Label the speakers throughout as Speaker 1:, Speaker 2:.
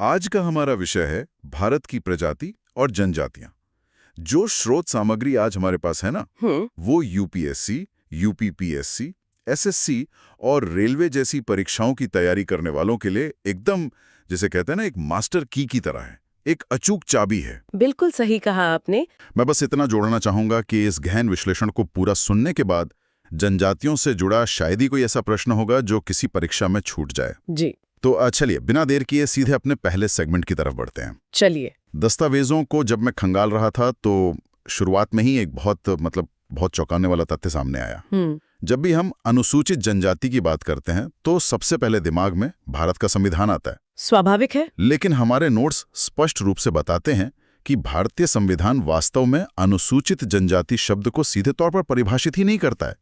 Speaker 1: आज का हमारा विषय है भारत की प्रजाति और जनजातियां। जो स्रोत सामग्री आज हमारे पास है ना, वो यूपीएससी, यूपीपीएससी, एसएससी और रेलवे जैसी परीक्षाओं की तैयारी करने वालों के लिए एकदम, जिसे कहते हैं ना, एक मास्टर की तरह है, एक अचूक चाबी है।
Speaker 2: बिल्कुल सही कहा आपने।
Speaker 1: मैं बस इतना जोड़ना चाहूंगा कि इस गहन विश्लेषण को पूरा सुनने के बाद जनजातियों से जुड़ा शायद ही कोई ऐसा प्रश्न होगा जो किसी परीक्षा में छूट जाए।
Speaker 2: जी,
Speaker 1: तो चलिए बिना देर किए सीधे अपने पहले सेगमेंट की तरफ बढ़ते हैं।
Speaker 2: चलिए।
Speaker 1: दस्तावेजों को जब मैं खंगाल रहा था तो शुरुआत में ही एक बहुत चौंकाने वाला तथ्य सामने आया। जब भी हम अनुसूचित जनजाति की बात करते हैं तो सबसे पहले दिमाग में भारत का संविधान आता है।
Speaker 2: स्वाभाविक है।
Speaker 1: लेकिन हमारे नोट्स स्पष्ट रूप से बताते हैं कि भारतीय संविधान वास्तव में अनुसूचित जनजाति शब्द को सीधे तौर पर परिभाषित ही नहीं करता है।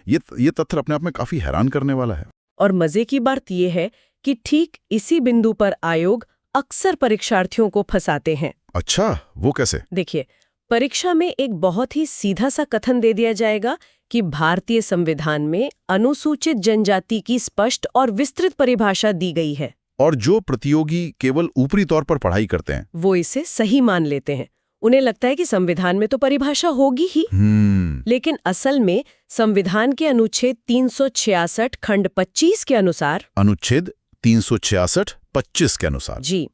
Speaker 1: ये तथ्य अपने आप में काफी हैरान करने वाला है।
Speaker 2: और मजे की बात यह है कि ठीक इसी बिंदु पर आयोग अक्सर परीक्षार्थियों को फंसाते हैं।
Speaker 1: अच्छा, वो कैसे?
Speaker 2: देखिए, परीक्षा में एक बहुत ही सीधा सा कथन दे दिया जाएगा कि भारतीय संविधान में अनुसूचित जनजाति की स्पष्ट और विस्तृत परिभाषा दी गई है।
Speaker 1: और जो प्रतियोगी केवल ऊपरी तौर पर पढ़ाई करते हैं
Speaker 2: वो इसे सही मान लेते हैं। उन्हें लगता है कि संविधान में तो परिभाषा होगी ही। लेकिन असल में संविधान के अनुच्छेद 366 खंड 25 के अनुसार,
Speaker 1: अनुच्छेद 366-25 के अनुसार,
Speaker 2: जी,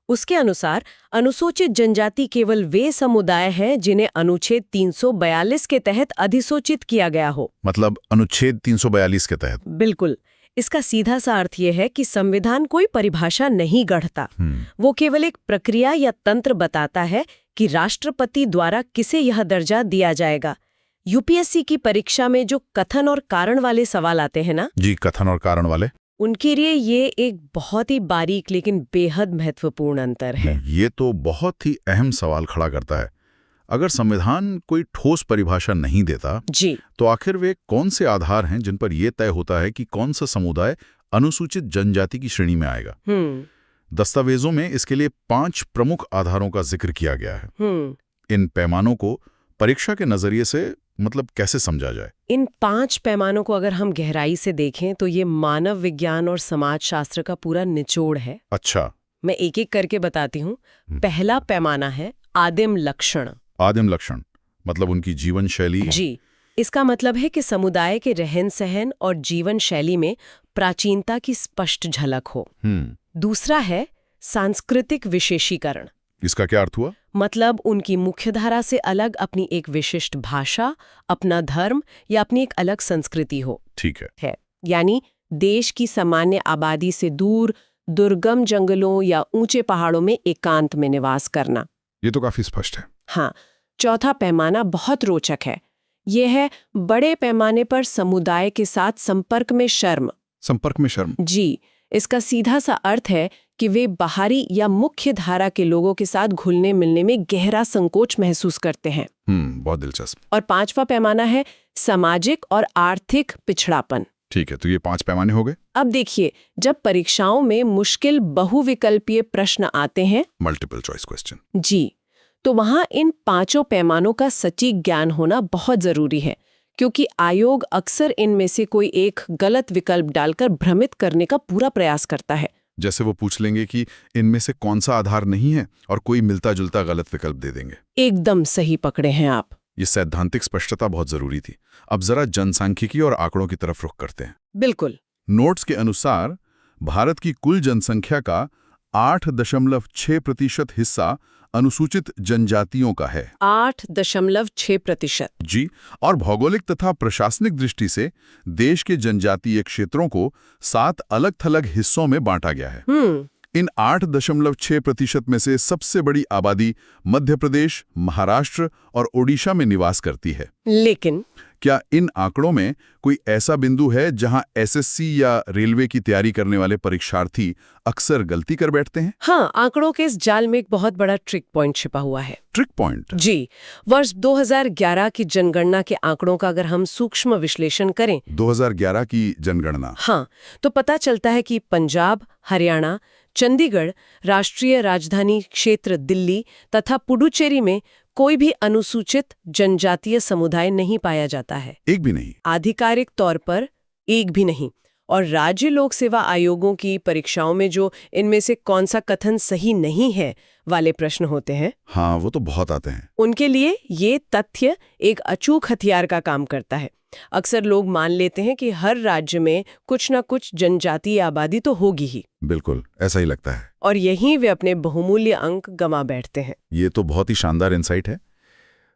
Speaker 2: उसके अनुसार अनुसूचित जनजाति केवल वे समुदाय हैं जिन्हें अनुच्छेद 342 के तहत अधिसूचित किया गया हो।
Speaker 1: मतलब अनुच्छेद 342 के तहत।
Speaker 2: बिल्कुल। इसका सीधा सा अर्थ यह है कि संविधान कोई परिभाषा नहीं गढ़ता। वो केवल एक प्रक्रिया या तंत्र बताता है कि राष्ट्रपति द्वारा किसे यह दर्जा दिया जाएगा। यूपीएससी की परीक्षा में जो कथन और कारण वाले सवाल आते हैं ना,
Speaker 1: जी, कथन और कारण वाले,
Speaker 2: उनके लिए ये एक बहुत ही बारीक लेकिन बेहद महत्वपूर्ण अंतर है।
Speaker 1: ये तो बहुत ही अहम सवाल खड़ा करता है। अगर संविधान कोई ठोस परिभाषा नहीं देता,
Speaker 2: जी,
Speaker 1: तो आखिर वे कौन से आधार हैं जिन पर यह तय होता है कि कौन सा समुदाय अनुसूचित जनजाति की श्रेणी में आएगा? दस्तावेजों में इसके लिए 5 प्रमुख आधारों का जिक्र किया गया है। इन पैमानों को परीक्षा के नजरिए से कैसे समझा जाए?
Speaker 2: इन 5 पैमानों को अगर हम गहराई से देखें तो ये मानव विज्ञान और समाजशास्त्र का पूरा निचोड़ है।
Speaker 1: अच्छा,
Speaker 2: मैं एक एक करके बताती हूँ। पहला पैमाना है आदिम लक्षण।
Speaker 1: आदिम लक्षण मतलब उनकी जीवन शैली।
Speaker 2: जी, इसका मतलब है कि समुदाय के रहन सहन और जीवन शैली में प्राचीनता की स्पष्ट झलक हो। दूसरा है सांस्कृतिक विशेषीकरण।
Speaker 1: इसका क्या अर्थ हुआ?
Speaker 2: मतलब उनकी मुख्यधारा से अलग अपनी एक विशिष्ट भाषा, अपना धर्म या अपनी एक अलग संस्कृति हो।
Speaker 1: ठीक है।
Speaker 2: यानी देश की सामान्य आबादी से दूर, दुर्गम जंगलों या ऊंचे पहाड़ों में एकांत में निवास करना।
Speaker 1: ये तो काफी स्पष्ट है।
Speaker 2: हाँ, चौथा पैमाना बहुत रोचक है। यह है बड़े पैमाने पर समुदाय के साथ संपर्क में शर्म।
Speaker 1: संपर्क में शर्म?
Speaker 2: जी, इसका सीधा सा अर्थ है कि वे बाहरी या मुख्य धारा के लोगों के साथ घुलने मिलने में गहरा संकोच महसूस करते हैं।
Speaker 1: बहुत दिलचस्प।
Speaker 2: और 5वां पैमाना है सामाजिक और आर्थिक पिछड़ापन।
Speaker 1: ठीक है, तो ये 5 पैमाने हो गए।
Speaker 2: अब देखिए, जब परीक्षाओं में मुश्किल बहुविकल्पीय प्रश्न आते हैं,
Speaker 1: मल्टीपल चॉइस क्वेश्चन,
Speaker 2: जी, तो वहां इन 5 पैमानों का सटीक ज्ञान होना बहुत जरूरी है, क्योंकि आयोग अक्सर इनमें से कोई एक गलत विकल्प डालकर भ्रमित करने का पूरा प्रयास करता है।
Speaker 1: जैसे वो पूछ लेंगे कि इनमें से कौन सा आधार नहीं है और कोई मिलता जुलता गलत विकल्प दे देंगे।
Speaker 2: एकदम सही पकड़े हैं आप।
Speaker 1: ये सैद्धांतिक स्पष्टता बहुत जरूरी थी। अब जरा जनसांख्यिकी और आंकड़ों की तरफ रुख करते हैं।
Speaker 2: बिल्कुल।
Speaker 1: नोट्स के अनुसार भारत की कुल जनसंख्या का 8.6% हिस्सा अनुसूचित जनजातियों का है।
Speaker 2: 8.6%।
Speaker 1: जी, और भौगोलिक तथा प्रशासनिक दृष्टि से देश के जनजातीय क्षेत्रों को 7 अलग-थलग हिस्सों में बांटा गया है। इन 8.6% में से सबसे बड़ी आबादी मध्य प्रदेश, महाराष्ट्र और ओडिशा में निवास करती है।
Speaker 2: लेकिन
Speaker 1: क्या इन आंकड़ों में कोई ऐसा बिंदु है जहां एसएससी या रेलवे की तैयारी करने वाले परीक्षार्थी अक्सर गलती कर बैठते हैं?
Speaker 2: हाँ, आंकड़ों के इस जाल में एक बहुत बड़ा ट्रिक पॉइंट छिपा हुआ है।
Speaker 1: Trick point?
Speaker 2: जी, वर्ष 2011 की जनगणना के आंकड़ों का अगर हम सूक्ष्म विश्लेषण करें,
Speaker 1: 2011 की जनगणना,
Speaker 2: हाँ, तो पता चलता है कि पंजाब, हरियाणा, चंडीगढ़, राष्ट्रीय राजधानी क्षेत्र दिल्ली तथा पुडुचेरी में कोई भी अनुसूचित जनजातीय समुदाय नहीं पाया जाता है।
Speaker 1: एक भी नहीं?
Speaker 2: आधिकारिक तौर पर एक भी नहीं। और राज्य लोक सेवा आयोगों की परीक्षाओं में जो इनमें से कौन सा कथन सही नहीं है वाले प्रश्न होते हैं,
Speaker 1: हाँ, वो तो बहुत आते हैं।
Speaker 2: उनके लिए ये तथ्य एक अचूक हथियार का काम करता है। अक्सर लोग मान लेते हैं कि हर राज्य में कुछ न कुछ जनजातीय आबादी तो होगी ही।
Speaker 1: बिल्कुल, ऐसा ही लगता है।
Speaker 2: और यहीं वे अपने बहुमूल्य अंक गंवा बैठते हैं।
Speaker 1: ये तो बहुत ही शानदार इंसाइट है।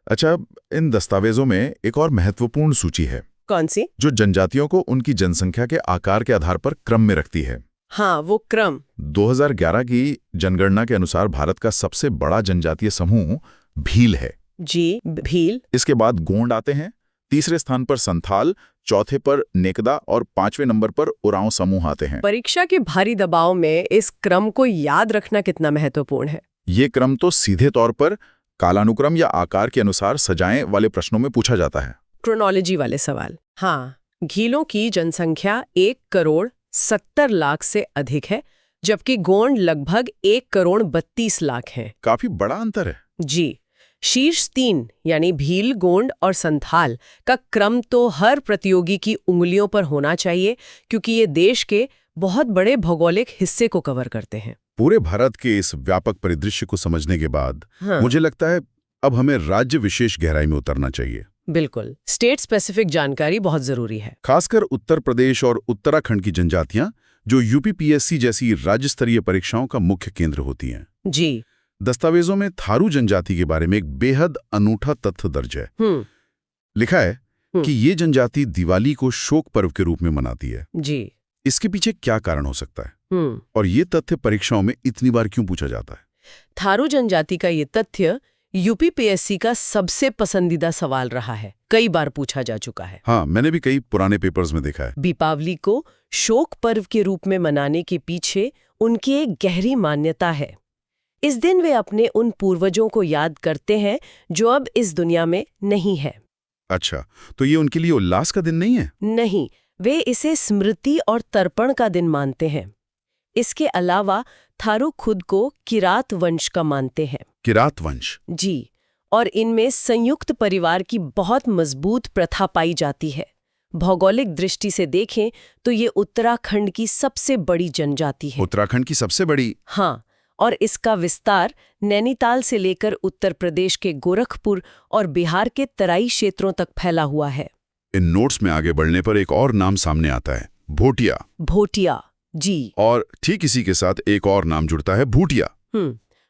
Speaker 1: अच्छा, इन दस्तावेजों में एक और महत्वपूर्ण सूची है।
Speaker 2: कौन सी?
Speaker 1: जो जनजातियों को उनकी जनसंख्या के आकार के आधार पर क्रम में रखती है।
Speaker 2: हाँ, वो क्रम
Speaker 1: 2011 की जनगणना के अनुसार भारत का सबसे बड़ा जनजातीय समूह भील है।
Speaker 2: जी, भील।
Speaker 1: इसके बाद गोंड आते हैं, तीसरे स्थान पर संथाल, चौथे पर नेकदा और 5वें नंबर पर उरांव समूह आते हैं।
Speaker 2: परीक्षा के भारी दबाव में इस क्रम को याद रखना कितना महत्वपूर्ण है?
Speaker 1: ये क्रम तो सीधे तौर पर कालानुक्रम या आकार के अनुसार सजाएं वाले प्रश्नों में पूछा जाता है।
Speaker 2: क्रोनोलॉजी वाले सवाल। हाँ, घीलों की जनसंख्या 1,70,00,000 से अधिक है, जबकि गोंड लगभग 1,32,00,000 है।
Speaker 1: काफी बड़ा अंतर है।
Speaker 2: जी, शीर्ष 3 यानी भील, गोंड और संथाल का क्रम तो हर प्रतियोगी की उंगलियों पर होना चाहिए, क्योंकि ये देश के बहुत बड़े भौगोलिक हिस्से को कवर करते हैं।
Speaker 1: पूरे भारत के इस व्यापक परिदृश्य को समझने के बाद मुझे लगता है अब हमें राज्य विशेष गहराई में उतरना चाहिए।
Speaker 2: बिल्कुल, स्टेट स्पेसिफिक जानकारी बहुत जरूरी है।
Speaker 1: खासकर उत्तर प्रदेश और उत्तराखंड की जनजातियां, जो यूपीपीएससी जैसी राज्य स्तरीय परीक्षाओं का मुख्य केंद्र होती हैं।
Speaker 2: जी।
Speaker 1: दस्तावेजों में थारू जनजाति के बारे में एक बेहद अनूठा तथ्य दर्ज है। लिखा है कि ये जनजाति दिवाली को शोक पर्व के रूप में मनाती है।
Speaker 2: जी।
Speaker 1: इसके पीछे क्या कारण हो सकता है और ये तथ्य परीक्षाओं में इतनी बार क्यों पूछा जाता है?
Speaker 2: थारू जनजाति का ये तथ्य यूपीपीएससी का सबसे पसंदीदा सवाल रहा है, कई बार पूछा जा चुका है।
Speaker 1: हाँ, मैंने भी कई पुराने पेपर्स में देखा है।
Speaker 2: दीपावली को शोक पर्व के रूप में मनाने के पीछे उनकी एक गहरी मान्यता है। इस दिन वे अपने उन पूर्वजों को याद करते हैं जो अब इस दुनिया में नहीं है।
Speaker 1: अच्छा, तो ये उनके लिए उल्लास का दिन नहीं है?
Speaker 2: नहीं, वे इसे स्मृति और तर्पण का दिन मानते हैं। इसके अलावा थारू खुद को किरात वंश का मानते हैं।
Speaker 1: किरात वंश?
Speaker 2: जी, और इनमें संयुक्त परिवार की बहुत मजबूत प्रथा पाई जाती है। भौगोलिक दृष्टि से देखें तो ये उत्तराखंड की सबसे बड़ी जनजाति है।
Speaker 1: उत्तराखंड की सबसे बड़ी?
Speaker 2: हाँ, और इसका विस्तार नैनीताल से लेकर उत्तर प्रदेश के गोरखपुर और बिहार के तराई क्षेत्रों तक फैला हुआ है।
Speaker 1: इन नोट्स में आगे बढ़ने पर एक और नाम सामने आता है, भोटिया।
Speaker 2: भोटिया, जी।
Speaker 1: और ठीक इसी के साथ एक और नाम जुड़ता है, भूटिया।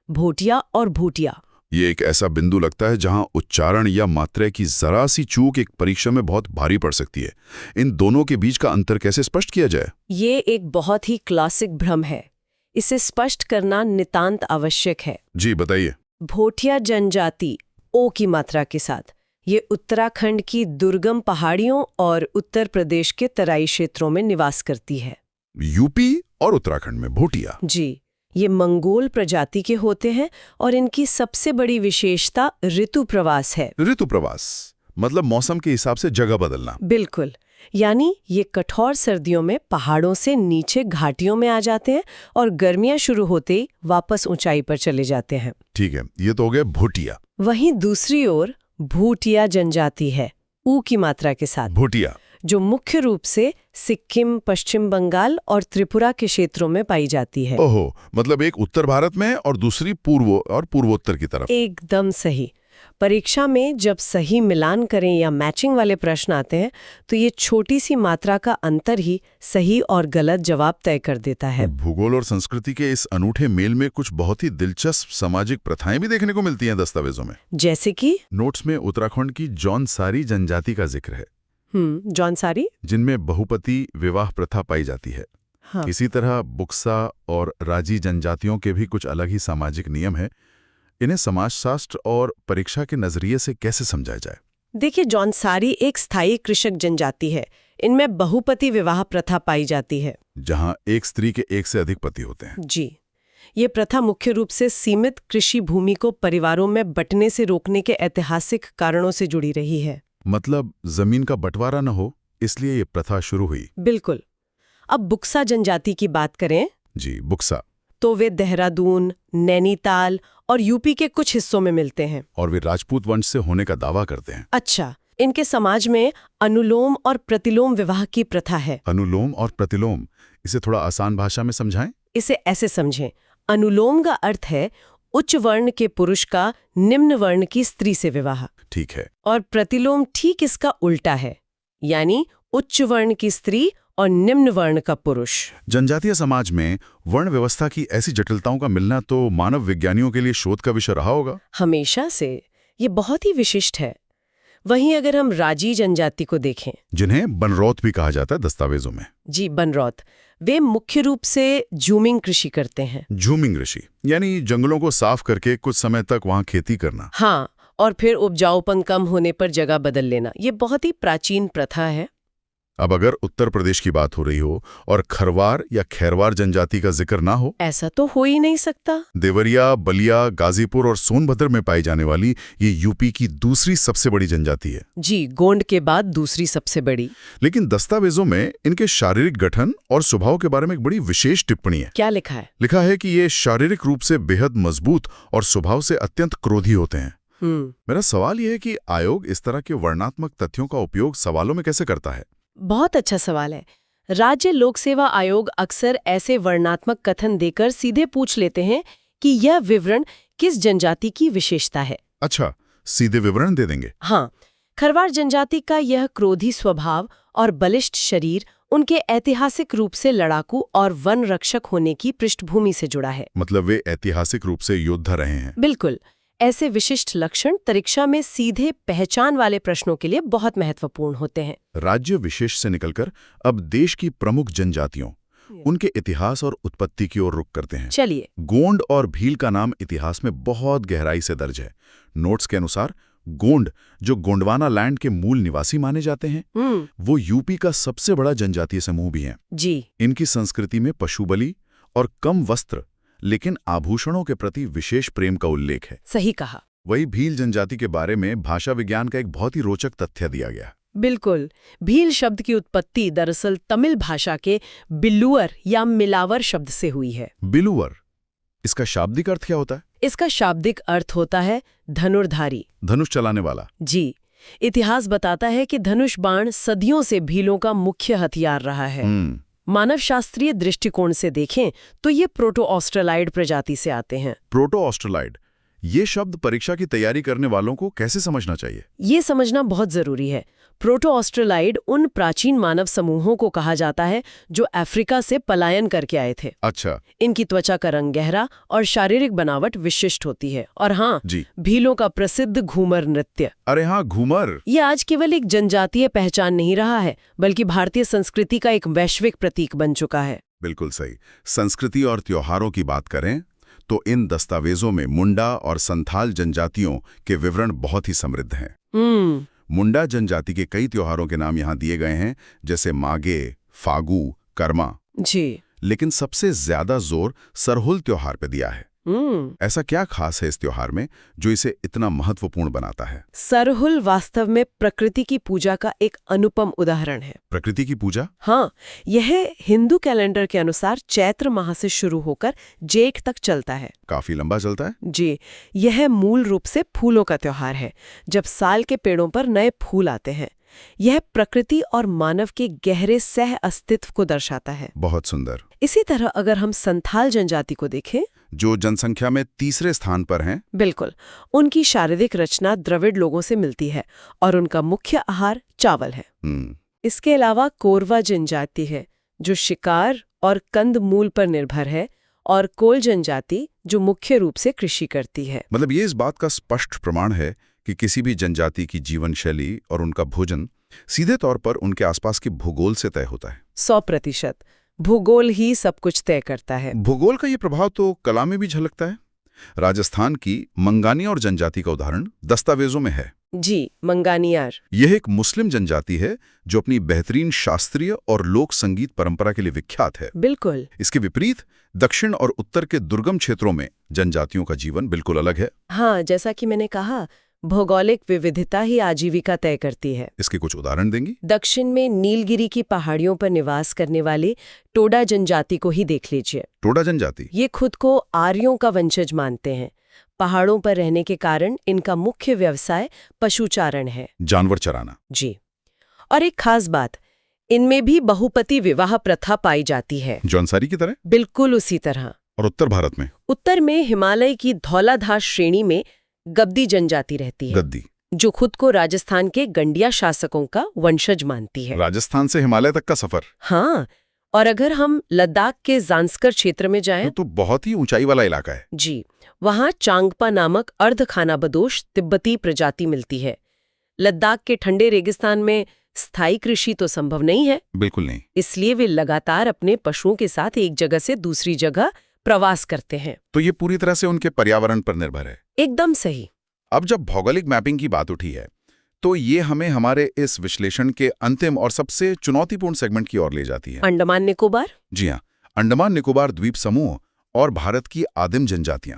Speaker 2: भोटिया और भूटिया।
Speaker 1: ये एक ऐसा बिंदु लगता है जहां उच्चारण या मात्रा की जरा सी चूक एक परीक्षा में बहुत भारी पड़ सकती है। इन दोनों के बीच का अंतर कैसे स्पष्ट किया जाए? ये
Speaker 2: एक बहुत ही क्लासिक भ्रम है। इसे स्पष्ट करना नितांत आवश्यक है।
Speaker 1: जी, बताइए।
Speaker 2: भोटिया जनजाति ओ की मात्रा के साथ ये उत्तराखंड की दुर्गम पहाड़ियों और उत्तर प्रदेश के तराई क्षेत्रों में निवास करती है।
Speaker 1: यूपी और उत्तराखंड में भोटिया?
Speaker 2: जी, ये मंगोल प्रजाति के होते हैं और इनकी सबसे बड़ी विशेषता ऋतु प्रवास है।
Speaker 1: ऋतु प्रवास मतलब मौसम के हिसाब से जगह बदलना?
Speaker 2: बिल्कुल, यानी ये कठोर सर्दियों में पहाड़ों से नीचे घाटियों में आ जाते हैं और गर्मियां शुरू होते ही वापस ऊंचाई पर चले जाते हैं।
Speaker 1: ठीक है, ये तो हो गया भोटिया।
Speaker 2: वहीं दूसरी ओर भूटिया जनजाति है, ऊ की मात्रा के साथ।
Speaker 1: भूटिया
Speaker 2: जो मुख्य रूप से सिक्किम, पश्चिम बंगाल और त्रिपुरा के क्षेत्रों में पाई जाती है।
Speaker 1: ओहो, मतलब एक उत्तर भारत में और दूसरी पूर्व और पूर्वोत्तर की तरफ।
Speaker 2: एकदम सही। परीक्षा में जब सही मिलान करें या मैचिंग वाले प्रश्न आते हैं तो ये छोटी सी मात्रा का अंतर ही सही और गलत जवाब तय कर देता है।
Speaker 1: भूगोल और संस्कृति के इस अनूठे मेल में कुछ बहुत ही दिलचस्प सामाजिक प्रथाएं भी देखने को मिलती हैं दस्तावेजों में।
Speaker 2: जैसे कि
Speaker 1: नोट्स में उत्तराखंड की जौनसारी जनजाति का जिक्र है।
Speaker 2: जौनसारी,
Speaker 1: जिनमें बहुपति विवाह प्रथा पाई जाती है।
Speaker 2: हाँ।
Speaker 1: इसी तरह बुक्सा और राजी जनजातियों के भी कुछ अलग ही सामाजिक नियम है। इन्हें समाजशास्त्र और परीक्षा के नजरिए से कैसे समझा जाए?
Speaker 2: देखिए, जौनसारी एक स्थायी कृषक जनजाति है। इनमें बहुपति विवाह प्रथा पाई जाती है,
Speaker 1: जहां एक स्त्री के एक से अधिक पति होते हैं।
Speaker 2: जी, ये प्रथा मुख्य रूप से सीमित कृषि भूमि को परिवारों में बंटने से रोकने के ऐतिहासिक कारणों से जुड़ी रही है।
Speaker 1: मतलब जमीन का बंटवारा न हो, इसलिए ये प्रथा शुरू हुई।
Speaker 2: बिल्कुल। अब बुक्सा जनजाति की बात करें।
Speaker 1: जी, बुक्सा।
Speaker 2: तो वे देहरादून, नैनीताल और यूपी के कुछ हिस्सों में मिलते हैं।
Speaker 1: और वे राजपूत वंश से होने का दावा करते हैं।
Speaker 2: अच्छा, इनके समाज में अनुलोम और प्रतिलोम विवाह की प्रथा है।
Speaker 1: अनुलोम और प्रतिलोम, इसे थोड़ा आसान भाषा में समझाएं।
Speaker 2: इसे ऐसे समझें, अनुलोम का अर्थ है उच्च वर्ण के पुरुष का निम्न वर्ण की स्त्री से विवाह।
Speaker 1: ठीक है।
Speaker 2: और प्रतिलोम ठीक इसका उल्टा है, यानी उच्च वर्ण की स्त्री और निम्न वर्ण का पुरुष।
Speaker 1: जनजातीय समाज में वर्ण व्यवस्था की ऐसी जटिलताओं का मिलना तो मानव विज्ञानियों के लिए शोध का विषय रहा होगा।
Speaker 2: हमेशा से ये बहुत ही विशिष्ट है। वहीं अगर हम राजी जनजाति को देखें,
Speaker 1: जिन्हें बनरौत भी कहा जाता है दस्तावेजों में।
Speaker 2: जी, बनरौत, वे मुख्य रूप से जूमिंग कृषि करते हैं।
Speaker 1: जूमिंग कृषि यानी जंगलों को साफ करके कुछ समय तक वहां खेती करना।
Speaker 2: हाँ, और फिर उपजाऊपन कम होने पर जगह बदल लेना। ये बहुत ही प्राचीन प्रथा है।
Speaker 1: अब अगर उत्तर प्रदेश की बात हो रही हो और खरवार या खैरवार जनजाति का जिक्र ना हो,
Speaker 2: ऐसा तो हो ही नहीं सकता।
Speaker 1: देवरिया, बलिया, गाजीपुर और सोनभद्र में पाई जाने वाली ये यूपी की दूसरी सबसे बड़ी जनजाति है।
Speaker 2: जी, गोंड के बाद दूसरी सबसे बड़ी।
Speaker 1: लेकिन दस्तावेजों में इनके शारीरिक गठन और स्वभाव के बारे में एक बड़ी विशेष टिप्पणी है।
Speaker 2: क्या लिखा है?
Speaker 1: लिखा है कि ये शारीरिक रूप से बेहद मजबूत और स्वभाव से अत्यंत क्रोधी होते हैं। मेरा सवाल यह है कि आयोग इस तरह के वर्णनात्मक तथ्यों का उपयोग सवालों में कैसे करता है?
Speaker 2: बहुत अच्छा सवाल है। राज्य लोक सेवा आयोग अक्सर ऐसे वर्णनात्मक कथन देकर सीधे पूछ लेते हैं कि यह विवरण किस जनजाति की विशेषता है।
Speaker 1: अच्छा, सीधे विवरण दे देंगे।
Speaker 2: हाँ, खरवार जनजाति का यह क्रोधी स्वभाव और बलिष्ठ शरीर उनके ऐतिहासिक रूप से लड़ाकू और वन रक्षक होने की पृष्ठभूमि से जुड़ा है।
Speaker 1: मतलब वे ऐतिहासिक रूप से योद्धा रहे हैं।
Speaker 2: बिल्कुल। ऐसे विशिष्ट लक्षण परीक्षा में सीधे पहचान वाले प्रश्नों के लिए बहुत महत्वपूर्ण होते हैं।
Speaker 1: राज्य विशेष से निकलकर अब देश की प्रमुख जनजातियों, उनके इतिहास और उत्पत्ति की ओर रुख करते हैं।
Speaker 2: चलिए।
Speaker 1: गोंड और भील का नाम इतिहास में बहुत गहराई से दर्ज है। नोट्स के अनुसार गोंड, जो गोंडवाना लैंड के मूल निवासी माने जाते हैं, वो यूपी का सबसे बड़ा जनजातीय समूह भी है।
Speaker 2: जी।
Speaker 1: इनकी संस्कृति में पशु बलि और कम वस्त्र लेकिन आभूषणों के प्रति विशेष प्रेम का उल्लेख है।
Speaker 2: सही कहा।
Speaker 1: वही भील जनजाति के बारे में भाषा विज्ञान का एक बहुत ही रोचक तथ्य दिया गया।
Speaker 2: बिल्कुल। भील शब्द की उत्पत्ति दरअसल तमिल भाषा के बिल्लुअर या मिलावर शब्द से हुई है।
Speaker 1: बिलुवर, इसका शाब्दिक अर्थ क्या होता है?
Speaker 2: इसका शाब्दिक अर्थ होता है धनुर्धारी,
Speaker 1: धनुष चलाने वाला।
Speaker 2: जी। इतिहास बताता है कि धनुष बाण सदियों से भीलों का मुख्य हथियार रहा है। मानव शास्त्रीय दृष्टिकोण से देखें तो ये प्रोटो ऑस्ट्रेलाइड प्रजाति से आते हैं।
Speaker 1: प्रोटो ऑस्ट्रेलाइड, ये शब्द परीक्षा की तैयारी करने वालों को कैसे समझना चाहिए?
Speaker 2: ये समझना बहुत जरूरी है। प्रोटो ऑस्ट्रेलाइड उन प्राचीन मानव समूहों को कहा जाता है जो अफ्रीका से पलायन करके आए थे।
Speaker 1: अच्छा।
Speaker 2: इनकी त्वचा का रंग गहरा और शारीरिक बनावट विशिष्ट होती है। और हाँ
Speaker 1: जी,
Speaker 2: भीलों का प्रसिद्ध घूमर नृत्य।
Speaker 1: अरे हाँ, घूमर।
Speaker 2: ये आज केवल एक जनजातीय पहचान नहीं रहा है, बल्कि भारतीय संस्कृति का एक वैश्विक प्रतीक बन चुका है।
Speaker 1: बिल्कुल सही। संस्कृति और त्योहारों की बात करें तो इन दस्तावेजों में मुंडा और संथाल जनजातियों के विवरण बहुत ही समृद्ध हैं। मुंडा जनजाति के कई त्योहारों के नाम यहाँ दिए गए हैं, जैसे मागे, फागु, कर्मा।
Speaker 2: जी।
Speaker 1: लेकिन सबसे ज्यादा जोर सरहुल त्योहार पे दिया है। ऐसा क्या खास है इस त्योहार में जो इसे इतना महत्वपूर्ण बनाता है?
Speaker 2: सरहुल वास्तव में प्रकृति की पूजा का एक अनुपम उदाहरण है।
Speaker 1: प्रकृति की पूजा?
Speaker 2: हाँ, यह हिंदू कैलेंडर के अनुसार चैत्र माह से शुरू होकर जेठ तक चलता है।
Speaker 1: काफी लंबा चलता है।
Speaker 2: जी, यह मूल रूप से फूलों का त्योहार है, जब साल के पेड़ों पर नए फूल आते हैं। यह प्रकृति और मानव के गहरे सह अस्तित्व को दर्शाता है।
Speaker 1: बहुत सुंदर।
Speaker 2: इसी तरह अगर हम संथाल जनजाति को देखें,
Speaker 1: जो जनसंख्या में तीसरे स्थान पर हैं।
Speaker 2: बिल्कुल। उनकी शारीरिक रचना द्रविड़ लोगों से मिलती है और उनका मुख्य आहार चावल है। इसके अलावा कोरवा जनजाति है जो शिकार और कंद मूल पर निर्भर है, और कोल जनजाति जो मुख्य रूप से कृषि करती है।
Speaker 1: मतलब ये इस बात का स्पष्ट प्रमाण है कि किसी भी जनजाति की जीवन शैली और उनका भोजन सीधे तौर पर उनके आसपास के भूगोल से तय होता है।
Speaker 2: 100%। भूगोल ही सब कुछ तय करता है।
Speaker 1: भूगोल का ये प्रभाव तो कला में भी झलकता है। राजस्थान की मंगानियार जनजाति का उदाहरण दस्तावेजों में है।
Speaker 2: जी, मंगानियार।
Speaker 1: यह एक मुस्लिम जनजाति है जो अपनी बेहतरीन शास्त्रीय और लोक संगीत परंपरा के लिए विख्यात है।
Speaker 2: बिल्कुल।
Speaker 1: इसके विपरीत दक्षिण और उत्तर के दुर्गम क्षेत्रों में जनजातियों का जीवन बिल्कुल अलग है।
Speaker 2: हाँ, जैसा कि मैंने कहा, भौगोलिक विविधता ही आजीविका तय करती है।
Speaker 1: इसके कुछ उदाहरण देंगी?
Speaker 2: दक्षिण में नीलगिरी की पहाड़ियों पर निवास करने वाले टोडा जनजाति को ही देख लीजिए।
Speaker 1: टोडा जनजाति?
Speaker 2: ये खुद को आर्यों का वंशज मानते हैं। पहाड़ों पर रहने के कारण इनका मुख्य व्यवसाय पशुचारण है।
Speaker 1: जानवर चराना।
Speaker 2: जी। और एक खास बात, इनमें भी बहुपति विवाह प्रथा पाई जाती है।
Speaker 1: जौनसारी की तरह?
Speaker 2: बिल्कुल उसी तरह।
Speaker 1: और उत्तर भारत में?
Speaker 2: उत्तर में हिमालय की धौलाधार श्रेणी में गद्दी जनजाति रहती है।
Speaker 1: गद्दी,
Speaker 2: जो खुद को राजस्थान के गंडिया शासकों का वंशज मानती है।
Speaker 1: राजस्थान से हिमालय तक का सफर?
Speaker 2: हाँ। और अगर हम लद्दाख के ज़ांस्कर क्षेत्र में जाएं
Speaker 1: तो बहुत ही ऊंचाई वाला इलाका है।
Speaker 2: जी, वहाँ चांगपा नामक अर्धखानाबदोश तिब्बती प्रजाति मिलती है। लद्दाख के ठंडे रेगिस्तान में स्थायी कृषि तो संभव नहीं है।
Speaker 1: बिल्कुल नहीं।
Speaker 2: इसलिए वे लगातार अपने पशुओं के साथ एक जगह से दूसरी जगह प्रवास करते हैं।
Speaker 1: तो ये पूरी तरह से उनके पर्यावरण पर निर्भर है।
Speaker 2: एकदम सही।
Speaker 1: अब जब भौगोलिक मैपिंग की बात उठी है तो ये हमें हमारे इस विश्लेषण के अंतिम और सबसे चुनौतीपूर्ण सेगमेंट की ओर ले जाती है।
Speaker 2: अंडमान निकोबार?
Speaker 1: जी हाँ, अंडमान निकोबार द्वीप समूह और भारत की आदिम जनजातियां।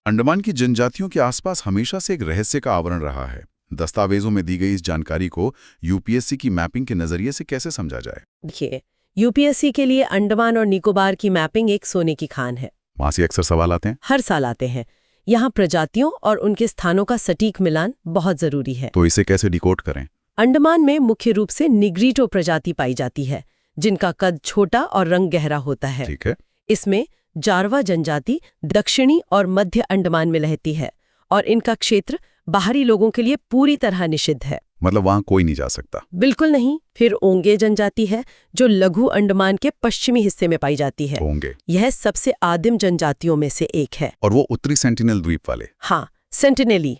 Speaker 1: अंडमान की जनजातियों के आसपास हमेशा से एक रहस्य का आवरण रहा है। दस्तावेजों में दी गई इस जानकारी को यूपीएससी की मैपिंग के नजरिए से कैसे समझा जाए?
Speaker 2: देखिए, यूपीएससी के लिए अंडमान और निकोबार की मैपिंग एक सोने की खान है।
Speaker 1: वहां से अक्सर सवाल आते हैं।
Speaker 2: हर साल आते हैं। यहाँ प्रजातियों और उनके स्थानों का सटीक मिलान बहुत जरूरी है।
Speaker 1: तो इसे कैसे डिकोड करें?
Speaker 2: अंडमान में मुख्य रूप से निग्रीटो प्रजाति पाई जाती है, जिनका कद छोटा और रंग गहरा होता है।
Speaker 1: ठीक है।
Speaker 2: इसमें जारवा जनजाति दक्षिणी और मध्य अंडमान में रहती है और इनका क्षेत्र बाहरी लोगों के लिए पूरी तरह निषिद्ध है।
Speaker 1: मतलब वहां कोई नहीं जा सकता?
Speaker 2: बिल्कुल नहीं। फिर ओंगे जनजाति है जो लघु अंडमान के पश्चिमी हिस्से में पाई जाती है।
Speaker 1: ओंगे,
Speaker 2: यह सबसे आदिम जनजातियों में से एक है।
Speaker 1: और वो उत्तरी सेंटिनल द्वीप वाले?
Speaker 2: हाँ, सेंटिनेली।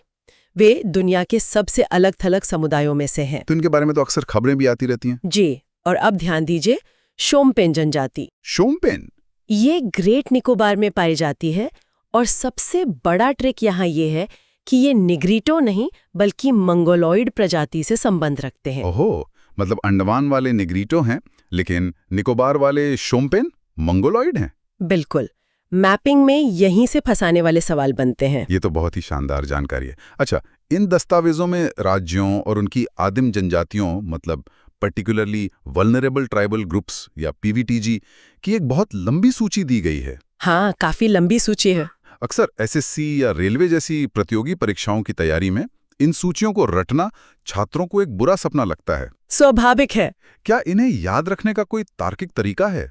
Speaker 2: वे दुनिया के सबसे अलग थलग समुदायों में से हैं।
Speaker 1: तो इनके बारे में तो अक्सर खबरें भी आती रहती हैं।
Speaker 2: जी। और अब ध्यान दीजिए, शोम्पेन जनजाति।
Speaker 1: शोम्पेन?
Speaker 2: ये ग्रेट निकोबार में पाई जाती है और सबसे बड़ा ट्रिक यहाँ ये है कि ये निग्रीटो नहीं बल्कि मंगोलॉइड प्रजाति से संबंध रखते हैं।
Speaker 1: ओहो, मतलब अंडमान वाले निग्रीटो हैं लेकिन निकोबार वाले शोम्पेन मंगोलॉइड हैं?
Speaker 2: बिल्कुल। मैपिंग में यहीं से फंसाने वाले सवाल बनते हैं।
Speaker 1: ये तो बहुत ही शानदार जानकारी है। अच्छा, इन दस्तावेजों में राज्यों और उनकी आदिम जनजातियों मतलब पर्टिकुलरली वल्नरेबल ट्राइबल ग्रुप्स या पीवीटीजी की एक बहुत लंबी सूची दी गई है।
Speaker 2: हाँ, काफी लंबी सूची है।
Speaker 1: अक्सर एसएससी या रेलवे जैसी प्रतियोगी परीक्षाओं की तैयारी में इन सूचियों को रटना छात्रों को एक बुरा सपना लगता है।
Speaker 2: स्वाभाविक है।
Speaker 1: क्या इन्हें याद रखने का कोई तार्किक तरीका है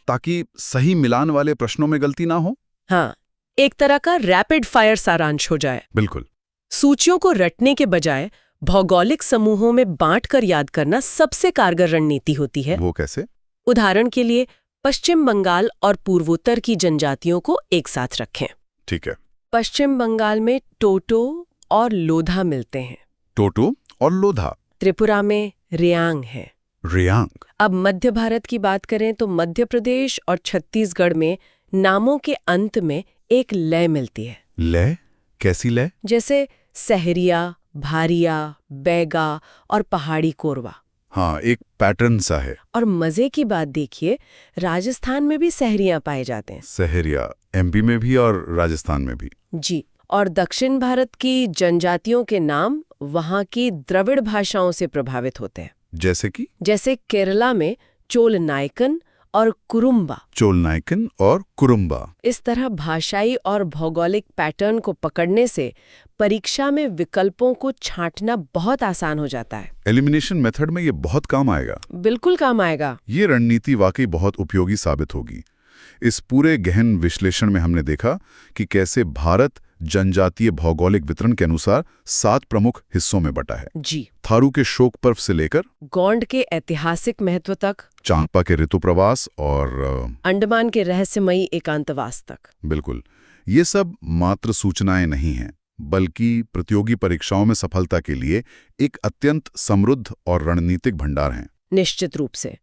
Speaker 1: ताकि सही मिलान वाले प्रश्नों में गलती ना हो?
Speaker 2: हाँ, एक तरह का रैपिड फायर सारांश हो जाए।
Speaker 1: बिल्कुल।
Speaker 2: सूचियों को रटने के बजाय भौगोलिक समूहों में बांटकर याद करना सबसे कारगर रणनीति होती है।
Speaker 1: वो कैसे?
Speaker 2: उदाहरण के लिए पश्चिम बंगाल और पूर्वोत्तर की जनजातियों को एक साथ रखें।
Speaker 1: ठीक है।
Speaker 2: पश्चिम बंगाल में टोटो और लोधा मिलते हैं।
Speaker 1: टोटो और लोधा।
Speaker 2: त्रिपुरा में रियांग है।
Speaker 1: रियांग।
Speaker 2: अब मध्य भारत की बात करें तो मध्य प्रदेश और छत्तीसगढ़ में नामों के अंत में एक लय मिलती है।
Speaker 1: लय? कैसी लय?
Speaker 2: जैसे सहरिया, भारिया, बैगा और पहाड़ी कोरवा।
Speaker 1: हाँ, एक पैटर्न सा है।
Speaker 2: और मजे की बात देखिए, राजस्थान में भी सहरिया पाए जाते हैं।
Speaker 1: सहरिया एमपी में भी और राजस्थान में भी। जी।
Speaker 2: और दक्षिण भारत की जनजातियों के नाम वहाँ की द्रविड़ भाषाओं से प्रभावित होते हैं। जैसे केरला में चोल नायकन और कुरुम्बा।
Speaker 1: चोल नायकन और कुरुम्बा।
Speaker 2: इस तरह भाषाई और भौगोलिक पैटर्न को पकड़ने से परीक्षा में विकल्पों को छांटना बहुत आसान हो जाता है।
Speaker 1: एलिमिनेशन मेथड में ये बहुत काम आएगा।
Speaker 2: बिल्कुल काम आएगा।
Speaker 1: ये रणनीति वाकई बहुत उपयोगी साबित होगी। इस पूरे गहन विश्लेषण में हमने देखा कि कैसे भारत जनजातीय भौगोलिक वितरण के अनुसार 7 प्रमुख हिस्सों में बटा है।
Speaker 2: जी।
Speaker 1: थारू के शोक पर्व से लेकर
Speaker 2: गोंड के ऐतिहासिक महत्व तक,
Speaker 1: चांगपा के ऋतु प्रवास और
Speaker 2: अंडमान के रहस्यमयी एकांतवास तक।
Speaker 1: बिल्कुल। ये सब मात्र सूचनाएं नहीं हैं, बल्कि प्रतियोगी परीक्षाओं में सफलता के लिए एक अत्यंत समृद्ध और रणनीतिक भंडार हैं।
Speaker 2: निश्चित रूप से।